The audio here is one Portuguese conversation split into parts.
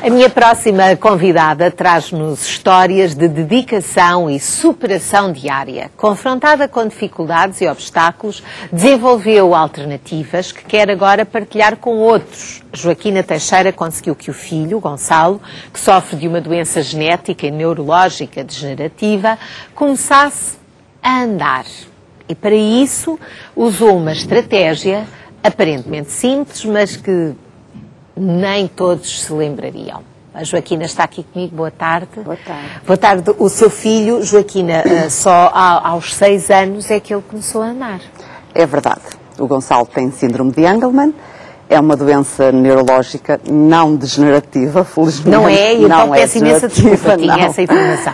A minha próxima convidada traz-nos histórias de dedicação e superação diária. Confrontada com dificuldades e obstáculos, desenvolveu alternativas que quer agora partilhar com outros. Joaquina Teixeira conseguiu que o filho, Gonçalo, que sofre de uma doença genética e neurológica degenerativa, começasse a andar. E para isso usou uma estratégia aparentemente simples, mas que nem todos se lembrariam. A Joaquina está aqui comigo, boa tarde. Boa tarde. Boa tarde. O seu filho, Joaquina, só aos 6 anos é que ele começou a andar. É verdade. O Gonçalo tem síndrome de Angelman, é uma doença neurológica não degenerativa, felizmente. Não é? E então peço imensa desculpa, não. tinha essa informação.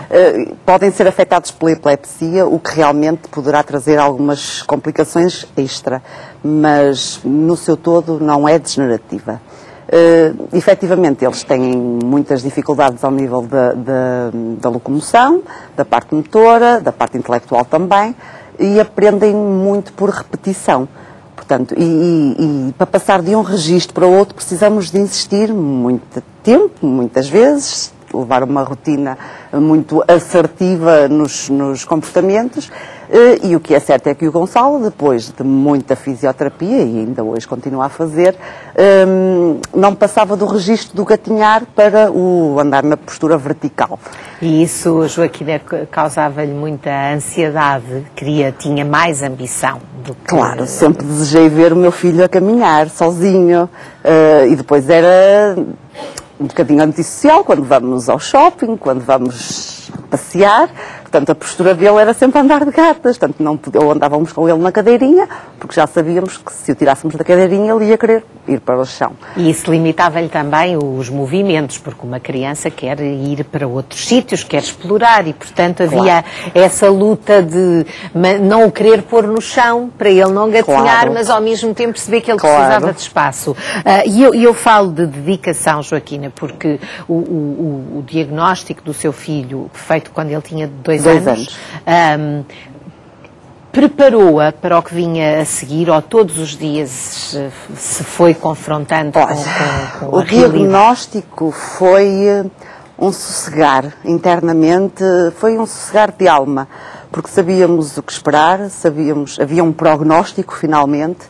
Podem ser afetados pela epilepsia, o que realmente poderá trazer algumas complicações extra, mas no seu todo não é degenerativa. Efetivamente, eles têm muitas dificuldades ao nível da locomoção, da parte motora, da parte intelectual também, e aprendem muito por repetição. Portanto, e para passar de um registro para o outro precisamos de insistir muito tempo, muitas vezes, levar uma rotina muito assertiva nos comportamentos, e o que é certo é que o Gonçalo, depois de muita fisioterapia, e ainda hoje continua a fazer, não passava do registro do gatinhar para o andar na postura vertical. E isso, Joaquina, causava-lhe muita ansiedade, tinha mais ambição do que... Claro, sempre desejei ver o meu filho a caminhar sozinho, e depois era um bocadinho antissocial quando vamos ao shopping, quando vamos passear. Portanto, a postura dele era sempre andar de gatas, portanto, ou andávamos com ele na cadeirinha, porque já sabíamos que se o tirássemos da cadeirinha ele ia querer ir para o chão. E isso limitava-lhe também os movimentos, porque uma criança quer ir para outros sítios, quer explorar, e portanto havia essa luta de não o querer pôr no chão, para ele não gatinhar, mas ao mesmo tempo perceber que ele precisava de espaço. E eu falo de dedicação, Joaquina, porque o diagnóstico do seu filho, feito quando ele tinha 2 anos. Preparou-a para o que vinha a seguir, ou todos os dias se foi confrontando com a realidade? O diagnóstico foi um sossegar internamente, foi um sossegar de alma, porque sabíamos o que esperar, havia um prognóstico finalmente,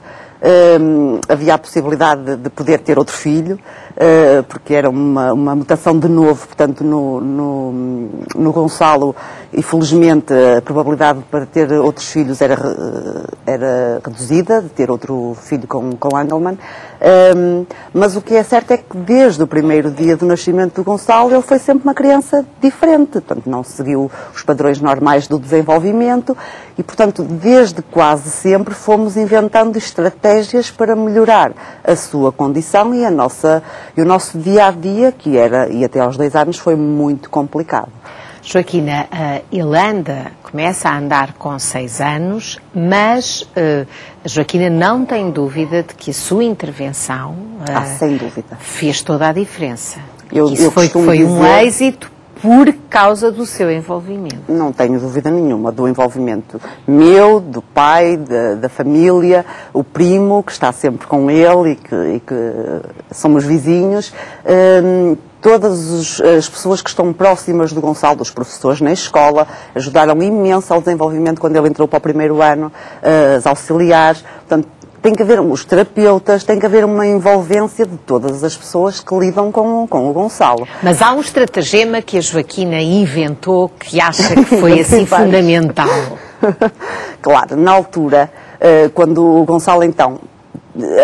havia a possibilidade de poder ter outro filho, porque era uma mutação de novo, portanto, no Gonçalo, e felizmente a probabilidade para ter outros filhos era reduzida, de ter outro filho com Angelman, mas o que é certo é que desde o primeiro dia do nascimento do Gonçalo ele foi sempre uma criança diferente, portanto não seguiu os padrões normais do desenvolvimento e, portanto, desde quase sempre fomos inventando estratégias para melhorar a sua condição e o nosso dia-a-dia, que era, e até aos 2 anos, foi muito complicado. Joaquina, ele começa a andar com 6 anos, mas a Joaquina não tem dúvida de que a sua intervenção sem dúvida, fez toda a diferença. Isso foi um êxito por causa do seu envolvimento. Não tenho dúvida nenhuma do envolvimento meu, do pai, da família, o primo que está sempre com ele e que somos vizinhos. Todas as pessoas que estão próximas do Gonçalo, os professores na escola, ajudaram imenso ao desenvolvimento quando ele entrou para o primeiro ano, as auxiliares. Portanto, tem que haver os terapeutas, tem que haver uma envolvência de todas as pessoas que lidam com o Gonçalo. Mas há um estratagema que a Joaquina inventou que acha que foi assim fundamental. Claro, na altura, quando o Gonçalo então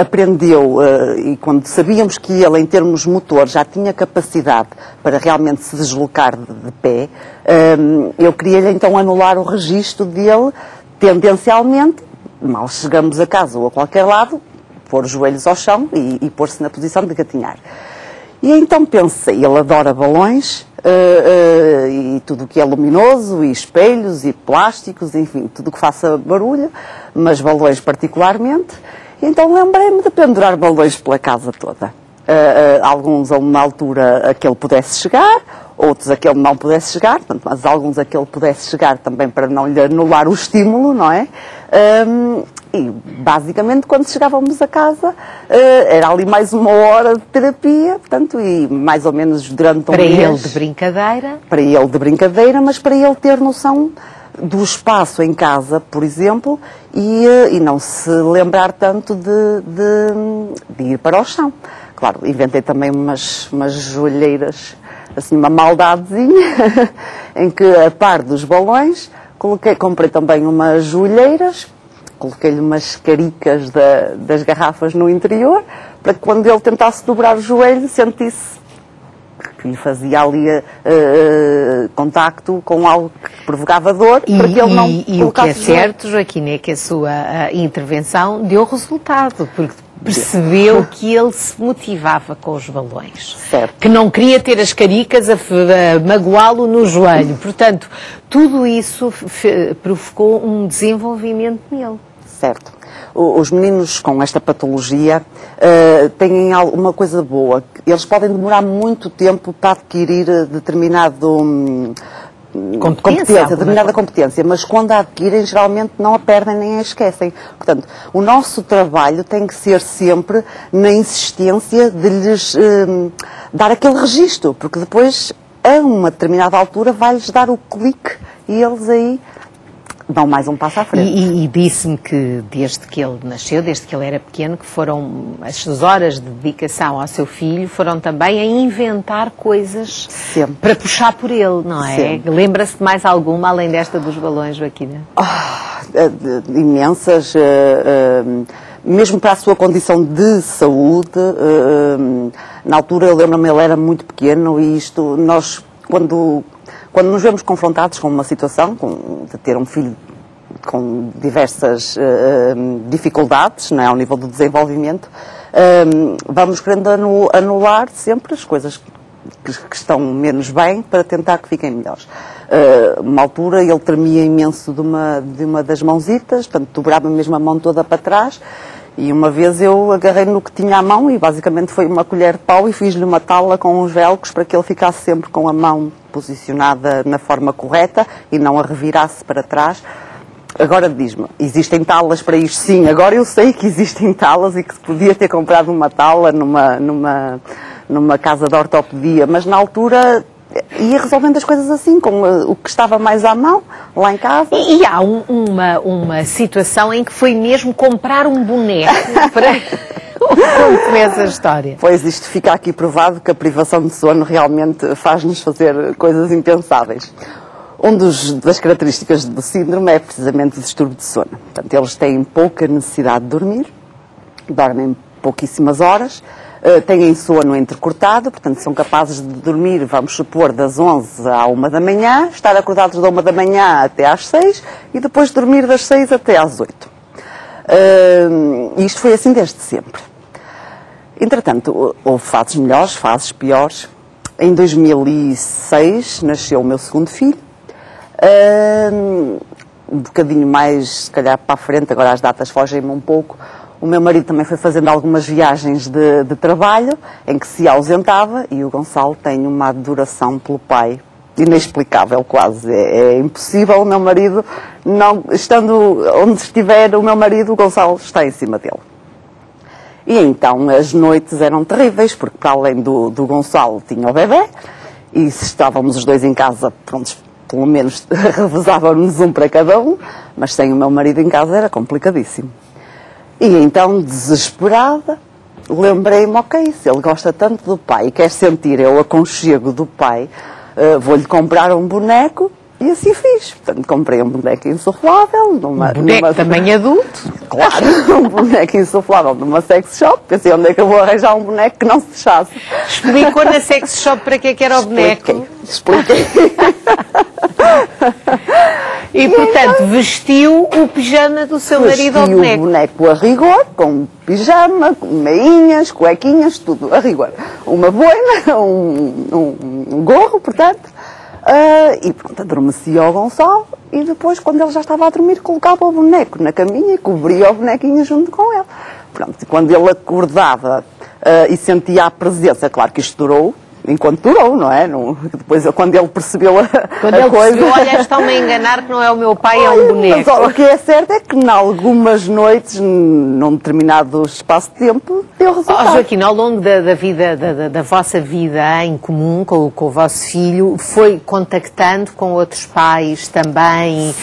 aprendeu, e quando sabíamos que ele, em termos motor, já tinha capacidade para realmente se deslocar de pé, eu queria-lhe então anular o registro dele, tendencialmente, mal chegamos a casa ou a qualquer lado, pôr os joelhos ao chão e pôr-se na posição de gatinhar. E então pensei, ele adora balões, e tudo o que é luminoso, e espelhos, e plásticos, enfim, tudo o que faça barulho, mas balões particularmente. E então lembrei-me de pendurar balões pela casa toda. Alguns a uma altura a que ele pudesse chegar, outros a que ele não pudesse chegar, mas alguns a que ele pudesse chegar também para não lhe anular o estímulo, não é? E, basicamente, quando chegávamos a casa, era ali mais uma hora de terapia, portanto, e mais ou menos durante um mês. Para ele de brincadeira? Para ele de brincadeira, mas para ele ter noção do espaço em casa, por exemplo, e não se lembrar tanto de ir para o chão. Claro, inventei também umas joelheiras, assim, uma maldadezinha, em que, a par dos balões, comprei também umas joelheiras, coloquei-lhe umas caricas das garrafas no interior, para que quando ele tentasse dobrar o joelho, sentisse que lhe fazia ali contacto com algo que provocava dor, para que ele não E o que é certo, Joaquina, é que a sua intervenção deu resultado, porque percebeu que ele se motivava com os balões. Certo. Que não queria ter as caricas a magoá-lo no joelho. Portanto, tudo isso provocou um desenvolvimento nele. Certo. Os meninos com esta patologia têm uma coisa boa. Eles podem demorar muito tempo para adquirir determinada competência, mas quando a adquirem, geralmente não a perdem nem a esquecem. Portanto, o nosso trabalho tem que ser sempre na insistência de lhes dar aquele registro, porque depois, a uma determinada altura, vai-lhes dar o clique e eles aí dão mais um passo à frente. E disse-me que desde que ele nasceu, desde que ele era pequeno, que foram as horas de dedicação ao seu filho, foram também a inventar coisas Sempre. Para puxar por ele, não é? Sempre. Lembra-se de mais alguma, além desta dos balões, Joaquina? Imensas, mesmo para a sua condição de saúde. Na altura, eu lembro-me, ele era muito pequeno e isto, nós, quando nos vemos confrontados com uma situação, de ter um filho com diversas dificuldades, não é, ao nível do desenvolvimento, vamos querendo anular sempre as coisas que estão menos bem para tentar que fiquem melhores. Uma altura ele tremia imenso de uma das mãozitas, portanto dobrava mesmo a mão toda para trás. E uma vez eu agarrei no que tinha à mão e basicamente foi uma colher de pau e fiz-lhe uma tala com uns velcros para que ele ficasse sempre com a mão posicionada na forma correta e não a revirasse para trás. Agora diz-me, existem talas para isto? Sim, agora eu sei que existem talas e que se podia ter comprado uma tala numa casa de ortopedia, mas na altura ia resolvendo as coisas assim, com o que estava mais à mão, lá em casa. E há uma situação em que foi mesmo comprar um boneco para... Como começa a história? Pois, isto fica aqui provado que a privação de sono realmente faz-nos fazer coisas impensáveis. Das características do síndrome é precisamente o distúrbio de sono. Portanto, eles têm pouca necessidade de dormir, dormem pouquíssimas horas, têm sono entrecortado, portanto são capazes de dormir, vamos supor, das 11 à 1 da manhã, estar acordados da 1 da manhã até às 6 e depois dormir das 6 até às 8. Isto foi assim desde sempre. Entretanto, houve fases melhores, fases piores. Em 2006 nasceu o meu segundo filho. Um bocadinho mais, se calhar, para a frente, agora as datas fogem-me um pouco. O meu marido também foi fazendo algumas viagens de trabalho, em que se ausentava, e o Gonçalo tem uma adoração pelo pai, inexplicável quase. É impossível o meu marido, não, estando onde estiver o meu marido, o Gonçalo está em cima dele. E então as noites eram terríveis, porque para além do Gonçalo tinha o bebé, e se estávamos os dois em casa, prontos, pelo menos revezávamos um para cada um, mas sem o meu marido em casa era complicadíssimo. E então, desesperada, lembrei-me, ok, se ele gosta tanto do pai e quer sentir o aconchego do pai, vou-lhe comprar um boneco, e assim fiz. Portanto, comprei um boneco insuflável. Um boneco também adulto? Claro, um boneco insuflável numa sex shop. Pensei, onde é que eu vou arranjar um boneco que não se fechasse? Explicou na sex shop para que é que era o boneco? Expliquei. E, portanto, vestiu o pijama do seu marido ao boneco? Vestiu o boneco a rigor, com pijama, com meinhas, cuequinhas, tudo a rigor. Uma boina, um gorro, portanto. E pronto, adormecia o Gonçalo e depois, quando ele já estava a dormir, colocava o boneco na caminha e cobria o bonequinho junto com ele. Pronto, e quando ele acordava e sentia a presença, claro que isto durou enquanto durou, não é? Depois, quando ele percebeu a coisa... Percebeu, olha, estão-me a enganar que não é o meu pai, é um boneco. Mas, o que é certo é que, em algumas noites, num determinado espaço de tempo, deu resultado. Joaquim, ao longo da vossa vida em comum com o vosso filho, foi contactando com outros pais também,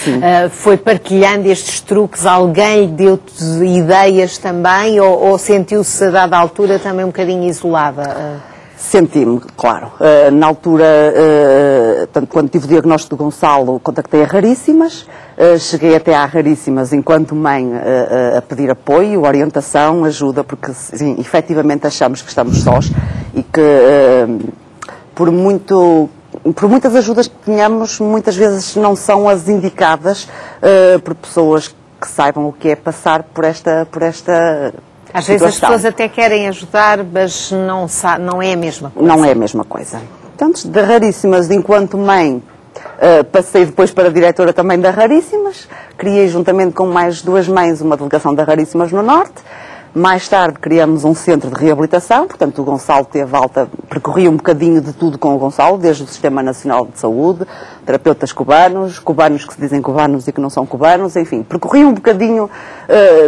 foi partilhando estes truques, alguém deu-te ideias também, ou sentiu-se a dada altura também um bocadinho isolada? Senti-me, claro. Na altura, tanto quando tive o diagnóstico do Gonçalo, contactei a Raríssimas, cheguei até à Raríssimas enquanto mãe a pedir apoio, orientação, ajuda, porque sim, efetivamente achamos que estamos sós e que por muitas ajudas que tenhamos, muitas vezes não são as indicadas por pessoas que saibam o que é passar por esta Às vezes as pessoas até querem ajudar, mas não é a mesma coisa. Não é a mesma coisa. Portanto, de Raríssimas, enquanto mãe, passei depois para a diretora também da Raríssimas, criei juntamente com mais 2 mães uma delegação da Raríssimas no Norte. Mais tarde criamos um centro de reabilitação, portanto o Gonçalo teve alta, percorri um bocadinho de tudo com o Gonçalo, desde o Sistema Nacional de Saúde, terapeutas cubanos que se dizem cubanos e que não são cubanos, enfim, percorri um bocadinho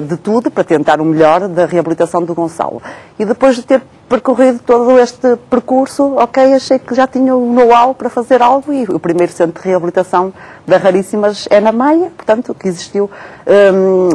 de tudo para tentar o melhor da reabilitação do Gonçalo. E depois de ter percorrido todo este percurso, achei que já tinha o know-how para fazer algo e o primeiro centro de reabilitação da Raríssimas é na Maia, portanto, o que existiu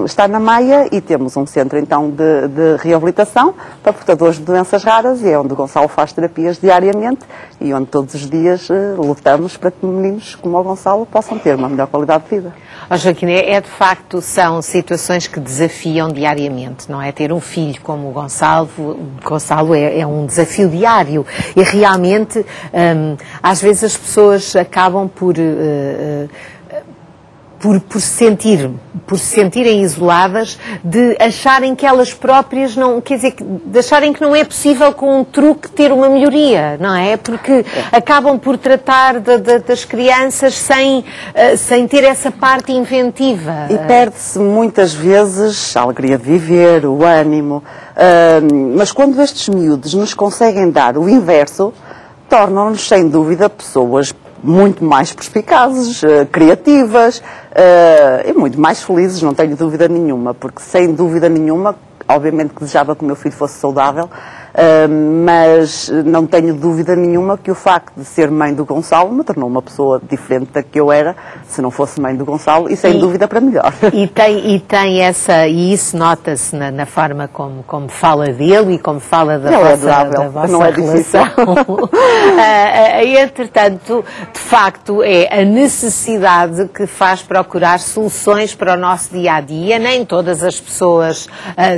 está na Maia e temos um centro então de reabilitação para portadores de doenças raras e é onde o Gonçalo faz terapias diariamente e onde todos os dias lutamos para que meninos como o Gonçalo possam ter uma melhor qualidade de vida. Joaquim, de facto, são situações que desafiam diariamente, não é? Ter um filho como o Gonçalo é um desafio diário e realmente, às vezes as pessoas acabam por se sentirem isoladas, de acharem que elas próprias não, quer dizer, de acharem que não é possível com um truque ter uma melhoria, não é? Porque acabam por tratar das crianças sem ter essa parte inventiva. E perde-se muitas vezes a alegria de viver, o ânimo, mas quando estes miúdos nos conseguem dar o inverso, tornam-nos sem dúvida pessoas muito mais perspicazes, criativas e muito mais felizes, não tenho dúvida nenhuma, porque sem dúvida nenhuma, obviamente que desejava que o meu filho fosse saudável, mas não tenho dúvida nenhuma que o facto de ser mãe do Gonçalo me tornou uma pessoa diferente da que eu era se não fosse mãe do Gonçalo e sem dúvida para melhor. E isso nota-se na forma como fala dele e como fala da vossa não é relação. Entretanto, de facto, é a necessidade que faz procurar soluções para o nosso dia-a-dia. Nem todas as pessoas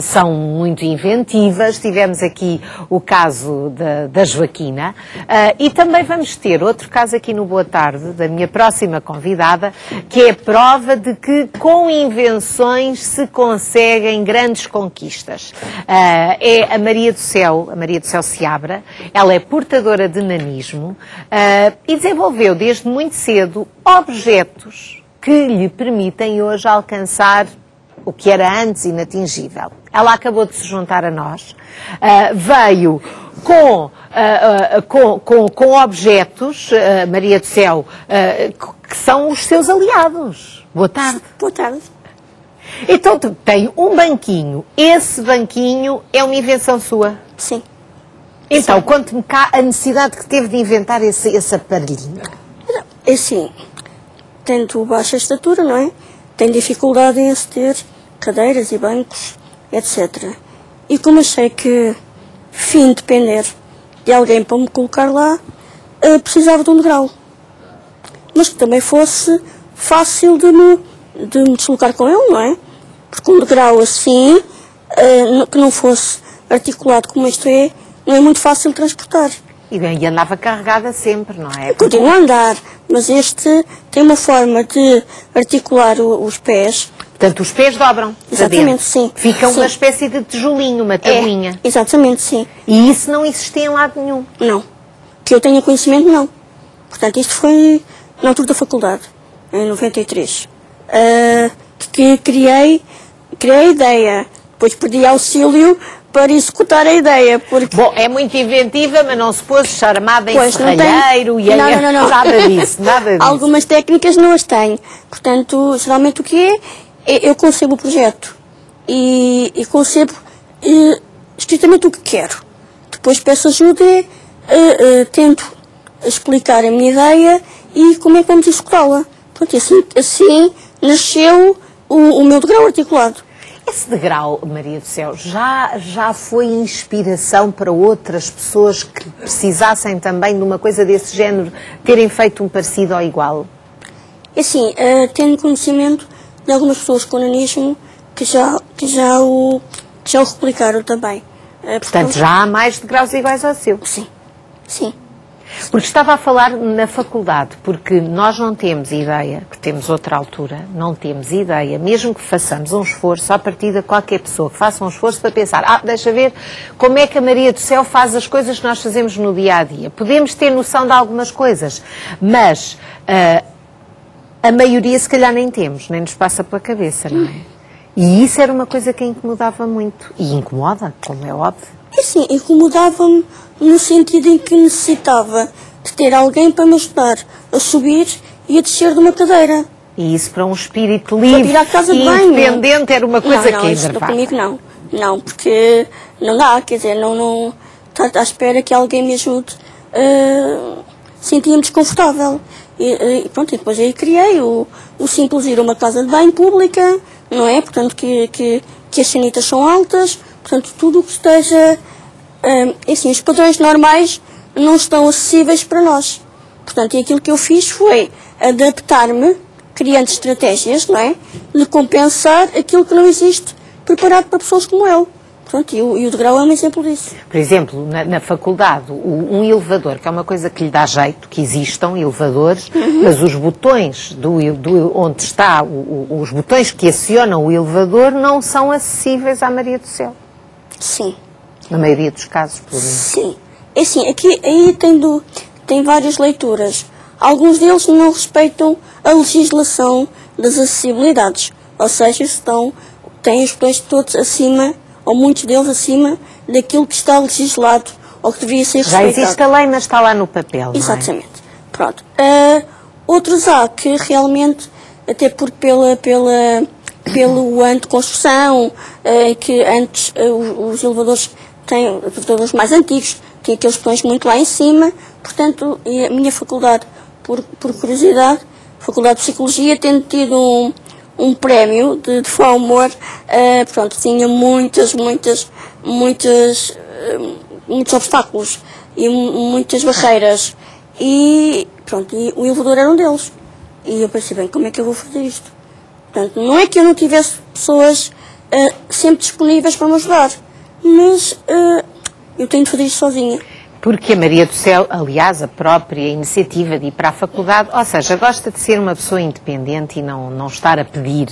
são muito inventivas. Tivemos aqui o caso da Joaquina e também vamos ter outro caso aqui no Boa Tarde, da minha próxima convidada, que é a prova de que com invenções se conseguem grandes conquistas. É a Maria do Céu Seabra. Ela é portadora de nanismo e desenvolveu desde muito cedo objetos que lhe permitem hoje alcançar o que era antes inatingível. Ela acabou de se juntar a nós, veio com objetos, Maria do Céu, que são os seus aliados. Boa tarde. Boa tarde. Então tem um banquinho. Esse banquinho é uma invenção sua? Sim. Então, conte-me cá a necessidade que teve de inventar esse aparelhinho. É assim, tendo baixa estatura, não é? Tem dificuldade em aceder cadeiras e bancos, etc. E como achei que, fim depender de alguém para me colocar lá, precisava de um degrau. Mas que também fosse fácil de me deslocar com ele, não é? Porque um degrau assim, que não fosse articulado como isto é, não é muito fácil de transportar. E andava carregada sempre, não é? Continua a andar, mas este tem uma forma de articular os pés. Portanto, os pés dobram. Exatamente, sim. Fica sim. uma espécie de tijolinho, uma tabuinha. Exatamente, sim. E isso não existia em lado nenhum? Não. Que eu tenha conhecimento, não. Portanto, isto foi na altura da faculdade, em 93. Que criei a ideia. Depois pedi auxílio para executar a ideia, porque... Bom, é muito inventiva, mas não se pôs charmada em Pois, não tem- serralheiro e Não. nada disso, nada disso. Algumas técnicas não as tenho. Portanto, geralmente o que eu concebo o projeto e concebo estritamente o que quero. Depois peço ajuda, tento explicar a minha ideia e como é que vamos executá-la. Pronto, assim nasceu o meu degrau articulado. Esse degrau, Maria do Céu, já foi inspiração para outras pessoas que precisassem também de uma coisa desse género, terem feito um parecido ou igual? Assim, tenho conhecimento de algumas pessoas com nanismo que já o replicaram também. Portanto, já há mais degraus iguais ao seu. Sim. Porque estava a falar na faculdade, porque nós não temos ideia, que temos outra altura, não temos ideia, mesmo que façamos um esforço, à partida qualquer pessoa que faça um esforço para pensar, deixa ver como é que a Maria do Céu faz as coisas que nós fazemos no dia-a-dia. Podemos ter noção de algumas coisas, mas a maioria se calhar nem temos, nem nos passa pela cabeça, não é? E isso era uma coisa que a incomodava muito. E incomoda, como é óbvio. Assim, incomodava-me no sentido em que necessitava de ter alguém para me ajudar a subir e a descer de uma cadeira. E isso para um espírito livre e independente era uma coisa que enervava. Comigo não, porque não dá, quer dizer, não está à espera que alguém me ajude. Sentia-me desconfortável. E pronto, e depois aí criei o simples ir a uma casa de banho pública, não é? Portanto, que as sanitas são altas, portanto, tudo o que esteja... assim, os padrões normais não estão acessíveis para nós. Portanto, e aquilo que eu fiz foi adaptar-me, criando estratégias, não é? De compensar aquilo que não existe preparado para pessoas como eu. Pronto, e o degrau é um exemplo disso. Por exemplo, na faculdade, um elevador, que é uma coisa que lhe dá jeito, que existam elevadores, mas os botões onde está, os botões que acionam o elevador não são acessíveis à Maria do Céu. Sim. Na maioria dos casos, pelo menos. Sim. É assim, aí tem várias leituras. Alguns deles não respeitam a legislação das acessibilidades. Ou seja, têm os botões todos acima, ou muitos deles acima, daquilo que está legislado, ou que deveria ser respeitado. Já existe a lei, mas está lá no papel, Exatamente. Não é? Pronto. Outros há que realmente, até porque pelo ano de construção, que antes os elevadores mais antigos, têm aqueles botões muito lá em cima, portanto, e a minha faculdade, por curiosidade, Faculdade de Psicologia, tendo tido um prémio de Fão Amor, pronto, tinha muitos obstáculos e muitas barreiras, e pronto, e o elevador era um deles. E eu pensei, bem, como é que eu vou fazer isto? Portanto, não é que eu não tivesse pessoas sempre disponíveis para me ajudar, mas eu tenho de fazer isto sozinha. Porque a Maria do Céu, aliás, a própria iniciativa de ir para a faculdade, ou seja, gosta de ser uma pessoa independente e não estar a pedir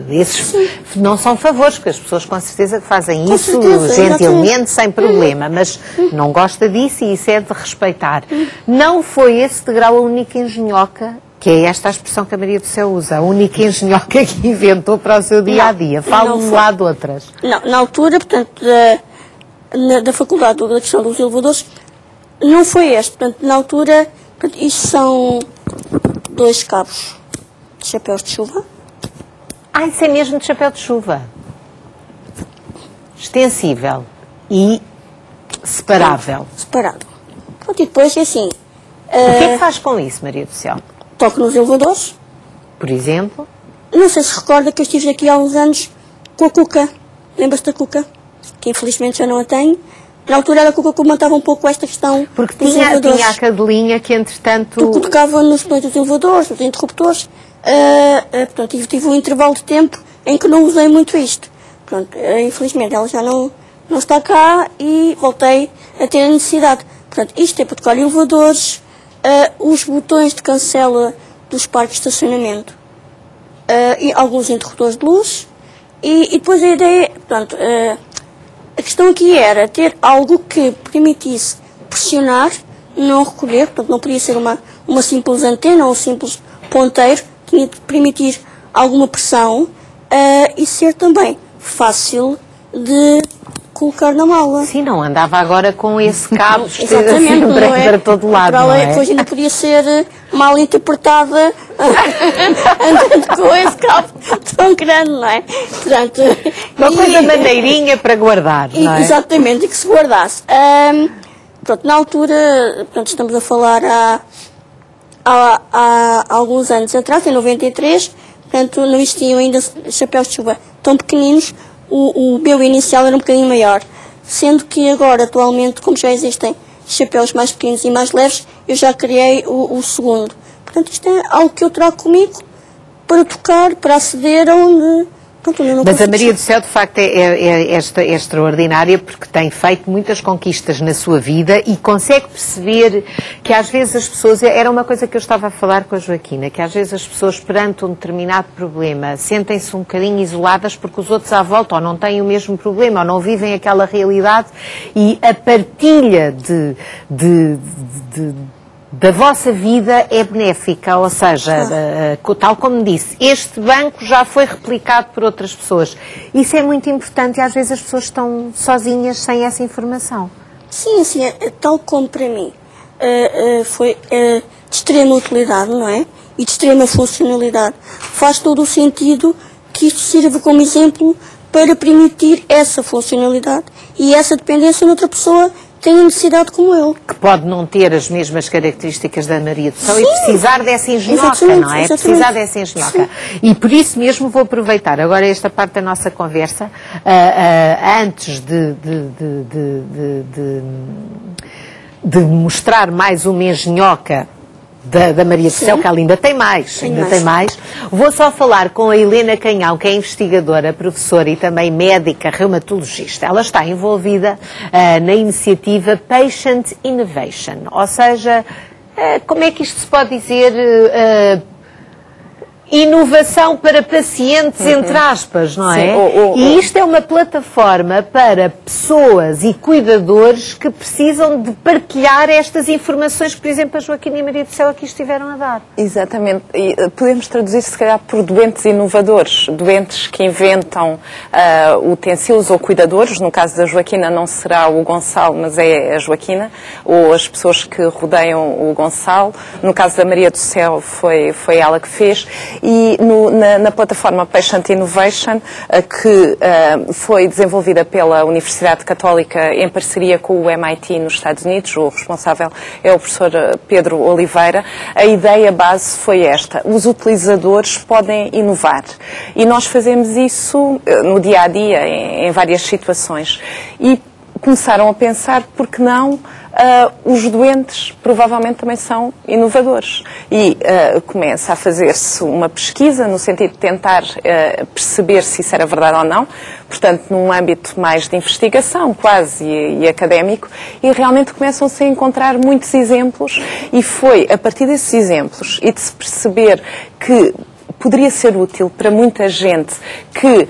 esses... Sim. Não são favores, porque as pessoas com certeza que fazem isso gentilmente, sem problema, mas não gosta disso e isso é de respeitar. Não foi esse degrau a única engenhoca, que é esta a expressão que a Maria do Céu usa, a única engenhoca que inventou para o seu dia-a-dia. Fala-me lá de outras. Não, na altura, portanto, da faculdade, da questão dos elevadores, não foi este. Portanto, na altura, isto são 2 cabos de chapéus de chuva. Isso é mesmo de chapéu de chuva. Extensível e separável. Separado. Pronto, e depois é assim... O que é que faz com isso, Maria do Céu? Toco nos elevadores. Por exemplo? Não sei se recorda que eu estive aqui há uns anos com a Cuca. Lembra-se da Cuca? Que infelizmente já não a tenho. Na altura era a Cuca que comentava um pouco esta questão. Porque tinha a cadelinha que, entretanto... Tu tocava nos botões dos elevadores, nos interruptores. Portanto, tive um intervalo de tempo em que não usei muito isto. Pronto, infelizmente ela já não está cá e voltei a ter a necessidade. Portanto, isto é para tocar elevadores, os botões de cancela dos parques de estacionamento e alguns interruptores de luz. E depois a ideia, portanto, a questão aqui era ter algo que permitisse pressionar, não recolher, portanto não podia ser uma simples antena ou um simples ponteiro, tinha de permitir alguma pressão e ser também fácil de colocar na mala. Sim, não andava agora com esse cabo Exatamente, assim, para todo lado, para além, não é? que hoje ainda podia ser mal interpretada andando com esse cabo tão grande, não é? Portanto, Uma coisa maneirinha para guardar, não é? Exatamente, e que se guardasse. Pronto, na altura, portanto, estamos a falar há alguns anos atrás, em 93, portanto, não existiam ainda chapéus de chuva tão pequeninos, o meu inicial era um bocadinho maior, sendo que agora, atualmente, como já existem chapéus mais pequenos e mais leves, eu já criei o segundo. Portanto, isto é algo que eu trago comigo para tocar, para aceder aonde... Mas a Maria do Céu, de facto, é extraordinária porque tem feito muitas conquistas na sua vida e consegue perceber que às vezes as pessoas, era uma coisa que eu estava a falar com a Joaquina, que às vezes as pessoas perante um determinado problema sentem-se um bocadinho isoladas porque os outros à volta ou não têm o mesmo problema ou não vivem aquela realidade e a partilha da vossa vida é benéfica, ou seja, tal como disse, este banco já foi replicado por outras pessoas. Isso é muito importante e às vezes as pessoas estão sozinhas sem essa informação. Sim, tal como para mim foi de extrema utilidade, não é? E de extrema funcionalidade. Faz todo o sentido que isto sirva como exemplo para permitir essa funcionalidade e essa dependência noutra pessoa tem necessidade como eu. Que pode não ter as mesmas características da Maria do Céu e precisar dessa engenhoca, não é? Precisar dessa engenhoca. Sim. E por isso mesmo vou aproveitar agora esta parte da nossa conversa, antes de mostrar mais uma engenhoca da Maria do Céu, que ela ainda tem mais, tem mais. Vou só falar com a Helena Canhão, que é investigadora, professora e também médica reumatologista. Ela está envolvida na iniciativa Patient Innovation, ou seja, como é que isto se pode dizer? Inovação para pacientes, entre aspas, não é? E isto é uma plataforma para pessoas e cuidadores que precisam de partilhar estas informações que, por exemplo, a Joaquina e a Maria do Céu aqui estiveram a dar. Exatamente. E podemos traduzir, se calhar, por doentes inovadores, doentes que inventam utensílios ou cuidadores. No caso da Joaquina não será o Gonçalo, mas é a Joaquina, ou as pessoas que rodeiam o Gonçalo. No caso da Maria do Céu foi ela que fez. E na plataforma Patient Innovation, que foi desenvolvida pela Universidade Católica em parceria com o MIT nos Estados Unidos, o responsável é o professor Pedro Oliveira, a ideia base foi esta: os utilizadores podem inovar. E nós fazemos isso no dia a dia, em várias situações. E começaram a pensar, por que não, os doentes provavelmente também são inovadores. E começa a fazer-se uma pesquisa no sentido de tentar perceber se isso era verdade ou não, portanto, num âmbito mais de investigação, quase, e académico, e realmente começam-se a encontrar muitos exemplos, e foi a partir desses exemplos e de se perceber que poderia ser útil para muita gente que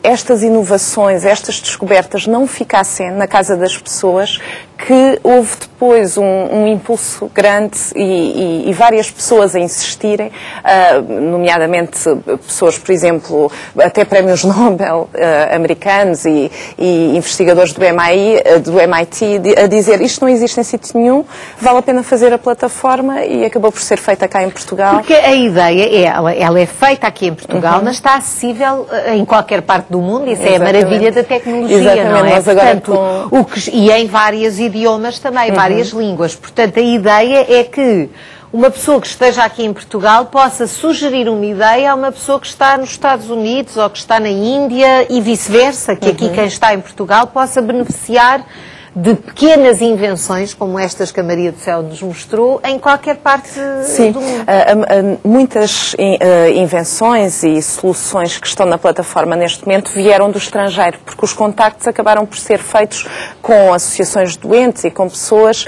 estas inovações, estas descobertas não ficassem na casa das pessoas, que houve depois um impulso grande e várias pessoas a insistirem, nomeadamente pessoas, por exemplo, até prémios Nobel americanos e investigadores do MIT a dizer isto não existe em sítio nenhum, vale a pena fazer a plataforma, e acabou por ser feita cá em Portugal. Porque a ideia ela é feita aqui em Portugal, mas está acessível em qualquer parte do mundo, isso é a maravilha da tecnologia. Exatamente. Não é? Nós agora Portanto, e em vários idiomas também, várias línguas. Portanto, a ideia é que uma pessoa que esteja aqui em Portugal possa sugerir uma ideia a uma pessoa que está nos Estados Unidos ou que está na Índia e vice-versa, que aqui quem está em Portugal possa beneficiar de pequenas invenções, como estas que a Maria do Céu nos mostrou, em qualquer parte do mundo. Muitas invenções e soluções que estão na plataforma neste momento vieram do estrangeiro, porque os contactos acabaram por ser feitos com associações de doentes e com pessoas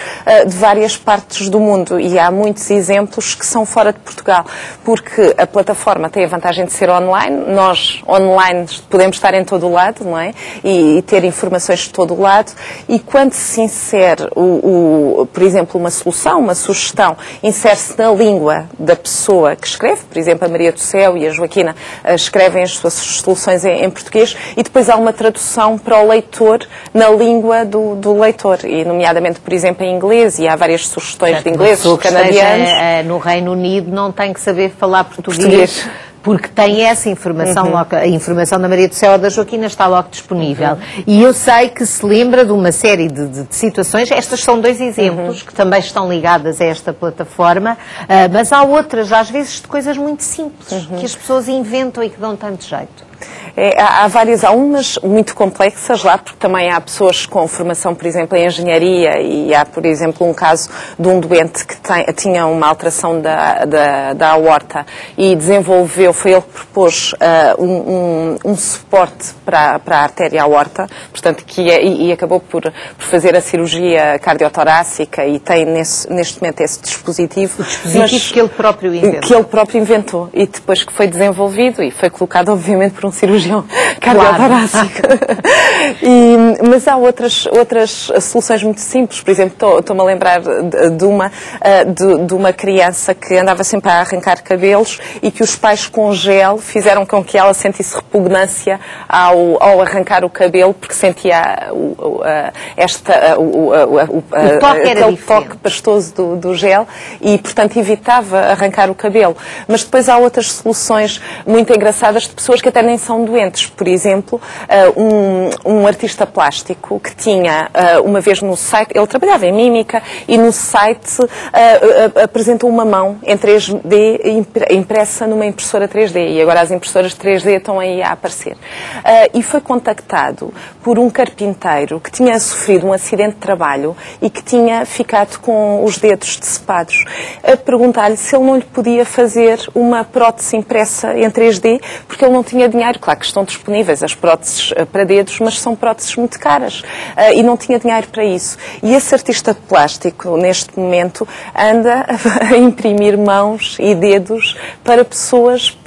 de várias partes do mundo, e há muitos exemplos que são fora de Portugal, porque a plataforma tem a vantagem de ser online, nós online podemos estar em todo o lado, não é? E ter informações de todo o lado, e quando se insere, por exemplo, uma solução, uma sugestão, insere-se na língua da pessoa que escreve, por exemplo, a Maria do Céu e a Joaquina escrevem as suas soluções em português, e depois há uma tradução para o leitor na língua do leitor, e nomeadamente, por exemplo, em inglês, e há várias sugestões de ingleses, canadianos. No Reino Unido não tem que saber falar português. Porque tem essa informação, a informação da Maria do Céu ou da Joaquina está logo disponível. E eu sei que se lembra de uma série de situações, estas são 2 exemplos que também estão ligadas a esta plataforma, mas há outras, às vezes, de coisas muito simples, que as pessoas inventam e que dão tanto jeito. Há umas muito complexas lá, porque também há pessoas com formação, por exemplo, em engenharia, e há, por exemplo, um caso de um doente que tinha uma alteração da aorta e desenvolveu, foi ele que propôs um suporte para a artéria aorta, portanto, e acabou por fazer a cirurgia cardiotorácica e tem neste momento esse dispositivo. O dispositivo que ele próprio inventou. Que ele próprio inventou, e depois que foi desenvolvido e foi colocado, obviamente, por um cirurgião cardiotorácico. Mas há outras soluções muito simples. Por exemplo, estou-me a lembrar de uma criança que andava sempre a arrancar cabelos e que os pais com gel fizeram com que ela sentisse repugnância ao arrancar o cabelo, porque sentia aquele toque pastoso do gel e, portanto, evitava arrancar o cabelo. Mas depois há outras soluções muito engraçadas de pessoas que até nem são doentes. Por exemplo, um artista plástico que tinha, uma vez no site, ele trabalhava em mímica, e no site apresentou uma mão em 3D impressa numa impressora 3D, e agora as impressoras 3D estão aí a aparecer. E foi contactado por um carpinteiro que tinha sofrido um acidente de trabalho e que tinha ficado com os dedos decepados, a perguntar-lhe se ele não lhe podia fazer uma prótese impressa em 3D, porque ele não tinha dinheiro. Claro que estão disponíveis as próteses para dedos, mas são próteses muito caras, e não tinha dinheiro para isso. E esse artista plástico, neste momento, anda a imprimir mãos e dedos para pessoas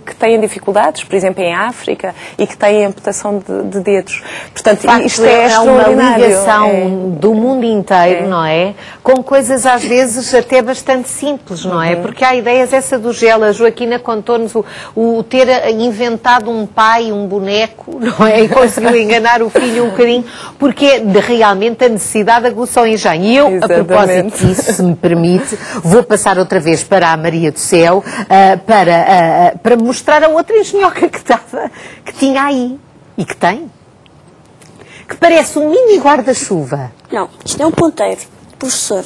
que têm dificuldades, por exemplo, em África, e que têm amputação de dedos. Portanto, isto é uma ligação do mundo inteiro, não é? Com coisas, às vezes, até bastante simples, não é? Porque há ideias, essa do gel, a Joaquina contou-nos o ter inventado um pai, um boneco, não é? E conseguiu enganar o filho um bocadinho, porque realmente a necessidade aguça o engenho. E eu, a propósito disso, se me permite, vou passar outra vez para a Maria do Céu, para mostrar a outra engenhoca que tinha aí, e que tem, que parece um mini guarda-chuva. Não, isto é um ponteiro, professor.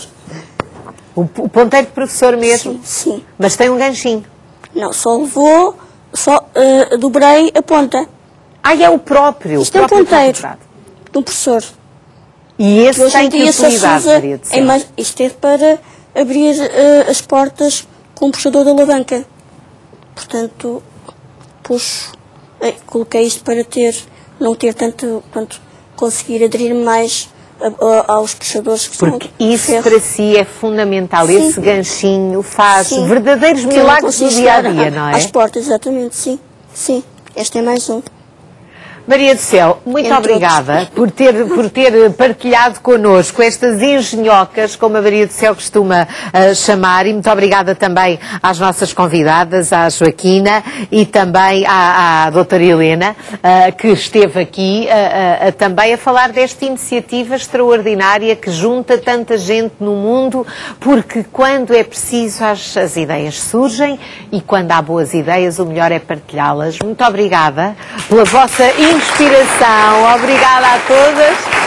O ponteiro de professor mesmo? Sim, sim. Mas tem um ganchinho? Não, só dobrei a ponta. É o próprio. Isto é um ponteiro de um professor. E esse tem que utilidade, Maria do Céu? Isto é para abrir as portas com o puxador da alavanca. Portanto, puxo, coloquei isto para não ter tanto, conseguir aderir mais aos puxadores que porque isso para si é fundamental. Sim. Esse ganchinho faz verdadeiros milagres no dia-a-dia, não é? Às portas, exatamente, sim. Sim, este é mais um. Maria do Céu, muito obrigada por ter partilhado connosco estas engenhocas, como a Maria do Céu costuma chamar, e muito obrigada também às nossas convidadas, à Joaquina e também à doutora Helena, que esteve aqui também a falar desta iniciativa extraordinária que junta tanta gente no mundo, porque quando é preciso as ideias surgem, e quando há boas ideias o melhor é partilhá-las. Muito obrigada pela vossa inspiração. Obrigada a todas.